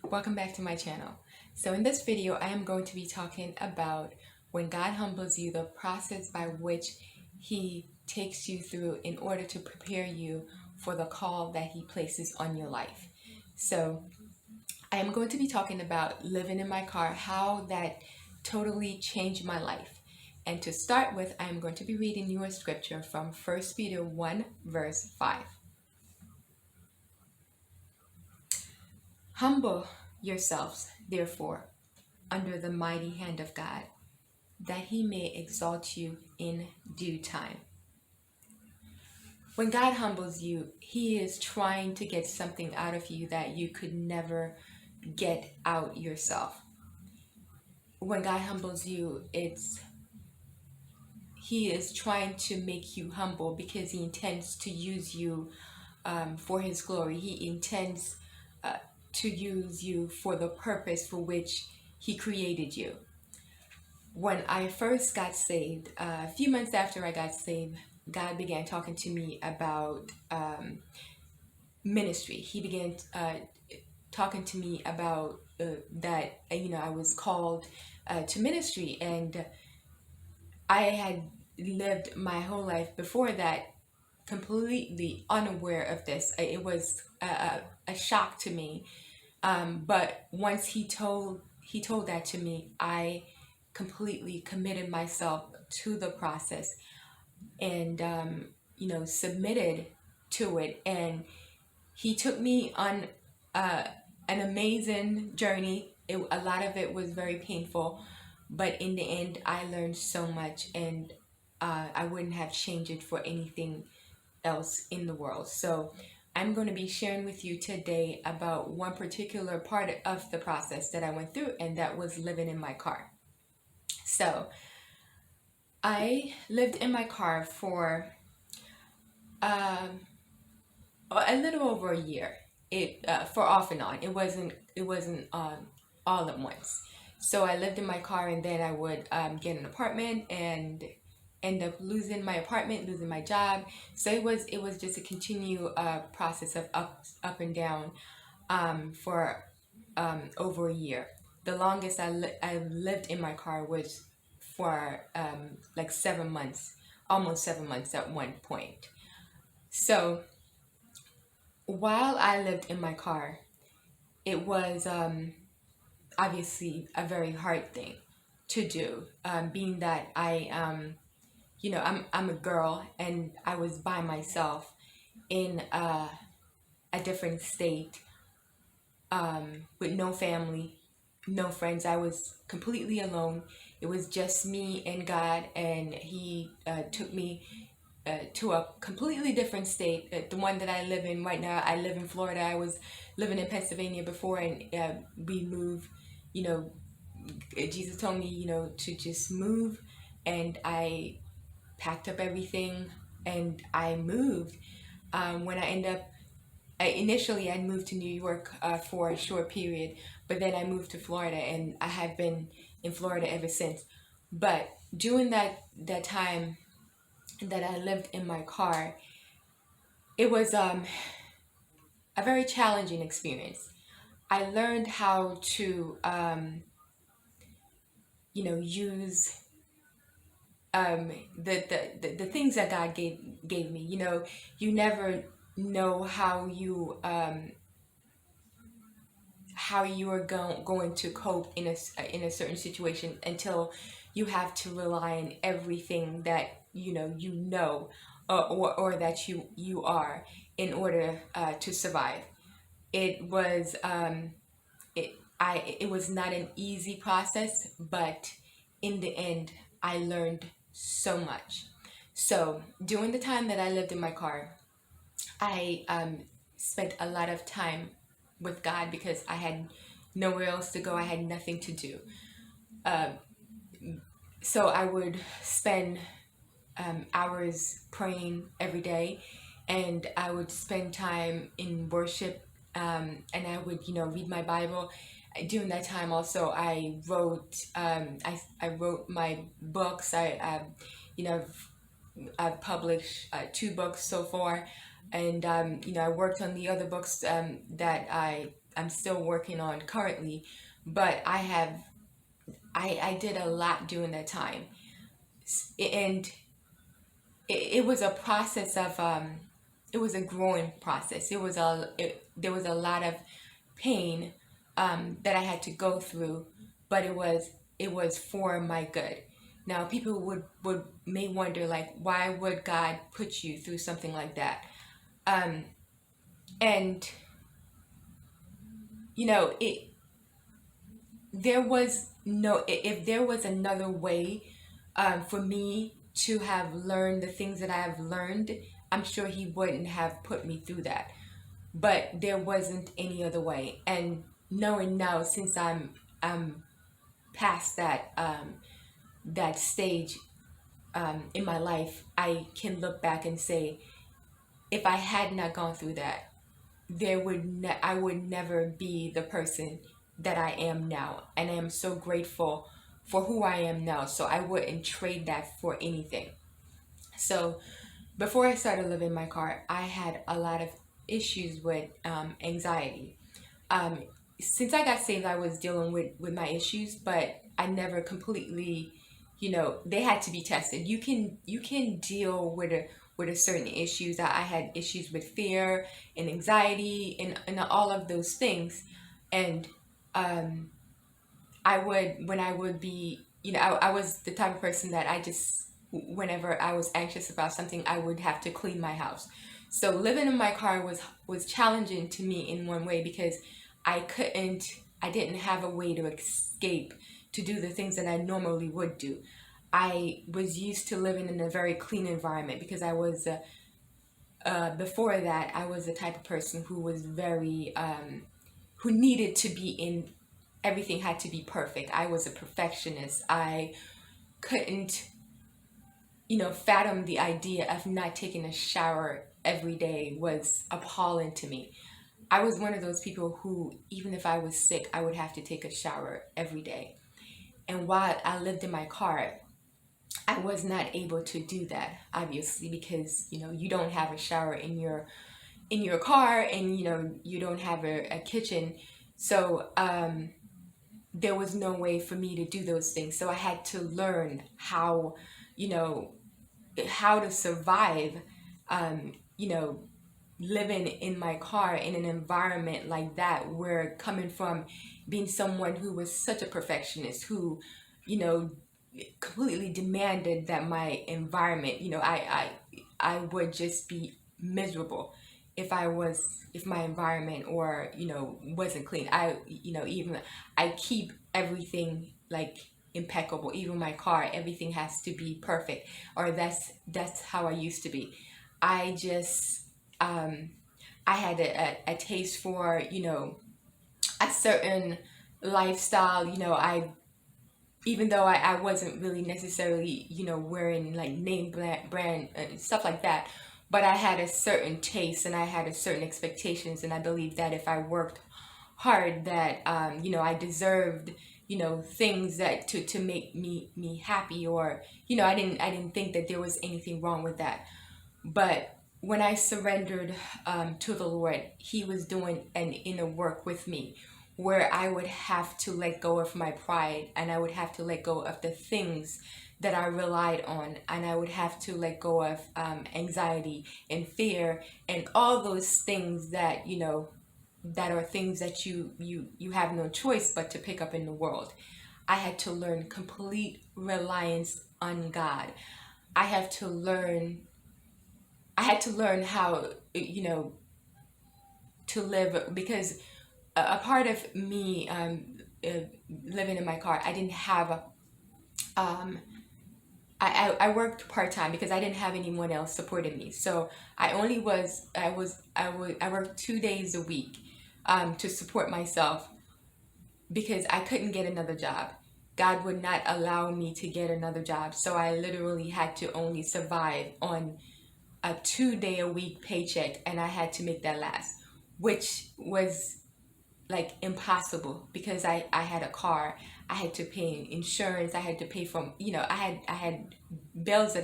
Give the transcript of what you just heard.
Welcome back to my channel. So in this video, I am going to be talking about when God humbles you, the process by which He takes you through in order to prepare you for the call that He places on your life. So I am going to be talking about living in my car, how that totally changed my life. And to start with, I am going to be reading you a scripture from 1 Peter 1 verse 5. Humble yourselves, therefore, under the mighty hand of God, that He may exalt you in due time. When God humbles you, He is trying to get something out of you that you could never get out yourself. When God humbles you, He is trying to make you humble because He intends to use you for His glory. He intends to use you for the purpose for which He created you. When I first got saved, a few months after I got saved, God began talking to me about ministry. He began talking to me about that, I was called to ministry, and I had lived my whole life before that completely unaware of this. It was a shock to me. But once he told that to me, I completely committed myself to the process and submitted to it. And he took me on an amazing journey. A lot of it was very painful, but in the end, I learned so much, and I wouldn't have changed it for anything else in the world. So I'm going to be sharing with you today about one particular part of the process that I went through, and that was living in my car. So I lived in my car for um, a little over a year. It for off and on. It wasn't all at once. So I lived in my car, and then I would get an apartment and end up losing my apartment, losing my job. So it was just a continual process of up and down for over a year. The longest I lived in my car was for like 7 months, almost 7 months at one point. So while I lived in my car, it was obviously a very hard thing to do, being that I'm a girl, and I was by myself in a different state, with no family, no friends. I was completely alone. It was just me and God, and He took me to a completely different state. The one that I live in right now, I live in Florida. I was living in Pennsylvania before, and we moved. You know, Jesus told me, to just move, and I packed up everything and I moved. When I end up, initially I moved to New York for a short period, but then I moved to Florida, and I have been in Florida ever since. But during that time that I lived in my car, it was a very challenging experience. I learned how to use the things that God gave me. You never know how you are going to cope in a certain situation until you have to rely on everything that or that you are in order to survive. It was it was not an easy process, but in the end, I learned so much. So during the time that I lived in my car, I spent a lot of time with God because I had nowhere else to go. I had nothing to do. Uh, so I would spend hours praying every day, and I would spend time in worship, and I would, read my Bible. During that time, also, I wrote. I wrote my books. You know, I've published 2 books so far, and I worked on the other books that I I'm still working on currently, but I did a lot during that time. And it was a process of it was a growing process. There was a lot of pain that I had to go through, but it was for my good. Now people would may wonder, like, why would God put you through something like that? Um, and you know it there was no if there was another way for me to have learned the things that I have learned, I'm sure he wouldn't have put me through that. But there wasn't any other way. And knowing now, since I'm past that stage in my life, I can look back and say, if I had not gone through that, I would never be the person that I am now. And I am so grateful for who I am now. So I wouldn't trade that for anything. So before I started living in my car, I had a lot of issues with anxiety. Um, since I got saved, I was dealing with my issues, but I never completely, they had to be tested. You can deal with a certain issues. I had issues with fear and anxiety and all of those things, and um, when I would be, I was the type of person that I just, whenever I was anxious about something, I would have to clean my house. So living in my car was challenging to me in one way because I couldn't, I didn't have a way to escape to do the things that I normally would do. I was used to living in a very clean environment because before that, I was the type of person who was very, who needed to be in, everything had to be perfect. I was a perfectionist. I couldn't, fathom the idea of not taking a shower every day was appalling to me. I was one of those people who, even if I was sick, I would have to take a shower every day. And while I lived in my car, I was not able to do that, obviously, because you don't have a shower in your car, and you don't have a kitchen. So there was no way for me to do those things. So I had to learn you know, how to survive, um, you know, living in my car in an environment like that, where coming from being someone who was such a perfectionist, who, you know, completely demanded that my environment, I would just be miserable if my environment, or wasn't clean. Even I keep everything like impeccable. Even my car, everything has to be perfect, or that's how I used to be. I just um I had a taste for a certain lifestyle. I Even though I wasn't really necessarily, wearing like name brand stuff like that, but I had a certain taste and I had a certain expectations, and I believed that if I worked hard, that I deserved, things that to make me happy, or I didn't think that there was anything wrong with that. But when I surrendered to the Lord, He was doing an inner work with me, where I would have to let go of my pride, and I would have to let go of the things that I relied on, and I would have to let go of anxiety and fear and all those things that that are things that you have no choice but to pick up in the world. I had to learn complete reliance on God. I have to learn I had to learn how to live, because a part of me uh, living in my car, I didn't have a um, I worked part-time because I didn't have anyone else supporting me. So I worked 2 days a week to support myself, because I couldn't get another job. God would not allow me to get another job. So I literally had to only survive on a 2 day a week paycheck, and I had to make that last, which was like impossible, because I had a car, I had to pay insurance, I had to pay from, I had bills that